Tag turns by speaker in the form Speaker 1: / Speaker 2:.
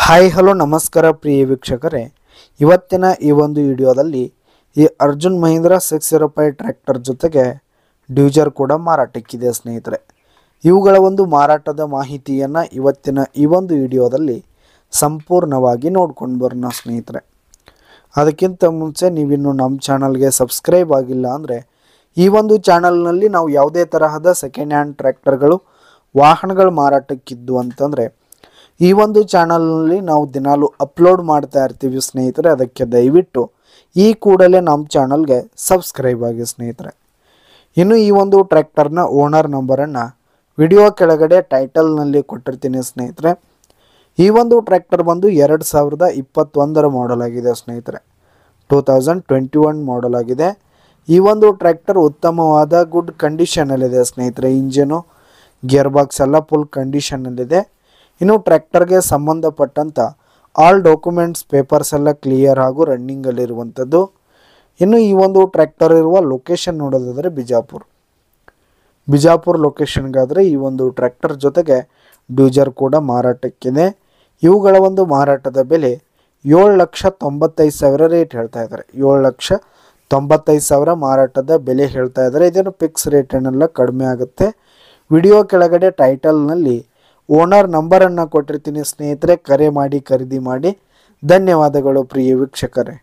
Speaker 1: Hi hello ನಮಸ್ಕಾರ ಪ್ರಿಯ ವೀಕ್ಷಕರೇ, ಇವತ್ತಿನ ಈ ಒಂದು ವಿಡಿಯೋದಲ್ಲಿ ಈ ಅರ್ಜುನ್ ಮಹೀಂದ್ರ 605 ಟ್ರ್ಯಾಕ್ಟರ್ ಜೊತೆಗೆ ಡ್ಯೂಜರ್ ಕೂಡ ಮಾರಾಟಕ್ಕಿದೆ ಸ್ನೇಹಿತರೆ. ಇವುಗಳ ಒಂದು ಮಾರಾಟದ ಮಾಹಿತಿಯನ್ನು ಇವತ್ತಿನ ಈ ಒಂದು ವಿಡಿಯೋದಲ್ಲಿ ಸಂಪೂರ್ಣವಾಗಿ ನೋಡ್ಕೊಂಡು ಬರೋಣ ಸ್ನೇಹಿತರೆ. ಅದಕ್ಕಿಂತ ಮುಂಚೆ ನೀವಿನ್ನು ನಮ್ಮ ಚಾನಲ್ಗೆ ಸಬ್ಸ್ಕ್ರೈಬ್ ಆಗಿಲ್ಲ ಅಂದರೆ ಈ ಒಂದು ಚಾನಲ್ನಲ್ಲಿ ನಾವು ಯಾವುದೇ ತರಹದ ಸೆಕೆಂಡ್ ಹ್ಯಾಂಡ್ ಟ್ರ್ಯಾಕ್ಟರ್ಗಳು ವಾಹನಗಳು ಮಾರಾಟಕ್ಕಿದ್ದು ಅಂತಂದರೆ ಈ ಒಂದು ಚಾನಲ್ನಲ್ಲಿ ನಾವು ದಿನಾಲು ಅಪ್ಲೋಡ್ ಮಾಡ್ತಾ ಇರ್ತೀವಿ ಸ್ನೇಹಿತರೆ. ಅದಕ್ಕೆ ದಯವಿಟ್ಟು ಈ ಕೂಡಲೇ ನಮ್ಮ ಚಾನಲ್ಗೆ ಸಬ್ಸ್ಕ್ರೈಬ್ ಆಗಿ ಸ್ನೇಹಿತರೆ. ಇನ್ನು ಈ ಒಂದು ಟ್ರ್ಯಾಕ್ಟರ್ನ ಓನರ್ ನಂಬರನ್ನು ವಿಡಿಯೋ ಕೆಳಗಡೆ ಟೈಟಲ್ನಲ್ಲಿ ಕೊಟ್ಟಿರ್ತೀನಿ ಸ್ನೇಹಿತರೆ. ಈ ಒಂದು ಟ್ರ್ಯಾಕ್ಟರ್ ಬಂದು 2021 ಮಾಡೆಲ್ ಆಗಿದೆ ಸ್ನೇಹಿತರೆ. 2021 ಮಾಡೆಲ್ ಆಗಿದೆ. ಈ ಒಂದು ಟ್ರ್ಯಾಕ್ಟರ್ ಉತ್ತಮವಾದ ಗುಡ್ ಕಂಡೀಷನಲ್ಲಿದೆ ಸ್ನೇಹಿತರೆ. ಇಂಜಿನು ಗೇರ್ ಬಾಕ್ಸ್ ಎಲ್ಲ ಫುಲ್ ಕಂಡೀಷನಲ್ಲಿದೆ. ಇನ್ನು ಟ್ರ್ಯಾಕ್ಟರ್ಗೆ ಸಂಬಂಧಪಟ್ಟಂಥ ಆಲ್ ಡಾಕ್ಯುಮೆಂಟ್ಸ್ ಪೇಪರ್ಸ್ ಎಲ್ಲ ಕ್ಲಿಯರ್ ಹಾಗೂ ರನ್ನಿಂಗಲ್ಲಿರುವಂಥದ್ದು. ಇನ್ನು ಈ ಒಂದು ಟ್ರ್ಯಾಕ್ಟರ್ ಇರುವ ಲೊಕೇಶನ್ ನೋಡೋದಾದರೆ ಬಿಜಾಪುರ ಲೊಕೇಶನ್ಗಾದರೆ ಈ ಒಂದು ಟ್ರ್ಯಾಕ್ಟರ್ ಜೊತೆಗೆ ಡ್ಯೂಜರ್ ಕೂಡ ಮಾರಾಟಕ್ಕಿದೆ. ಇವುಗಳ ಒಂದು ಮಾರಾಟದ ಬೆಲೆ 7,95,000 ರೇಟ್ ಹೇಳ್ತಾ ಇದ್ದಾರೆ. 7,95,000 ಮಾರಾಟದ ಬೆಲೆ ಹೇಳ್ತಾ ಇದ್ದಾರೆ. ಇದೇನು ಫಿಕ್ಸ್ ರೇಟ್ ಏನೆಲ್ಲ ಕಡಿಮೆ ಆಗುತ್ತೆ. ವಿಡಿಯೋ ಕೆಳಗಡೆ ಟೈಟಲ್ನಲ್ಲಿ ಓನರ್ ನಂಬರನ್ನು ಕೊಟ್ಟಿರ್ತೀನಿ ಸ್ನೇಹಿತರೆ. ಕರೆ ಮಾಡಿ ಖರೀದಿ ಮಾಡಿ. ಧನ್ಯವಾದಗಳು ಪ್ರಿಯ ವೀಕ್ಷಕರೇ.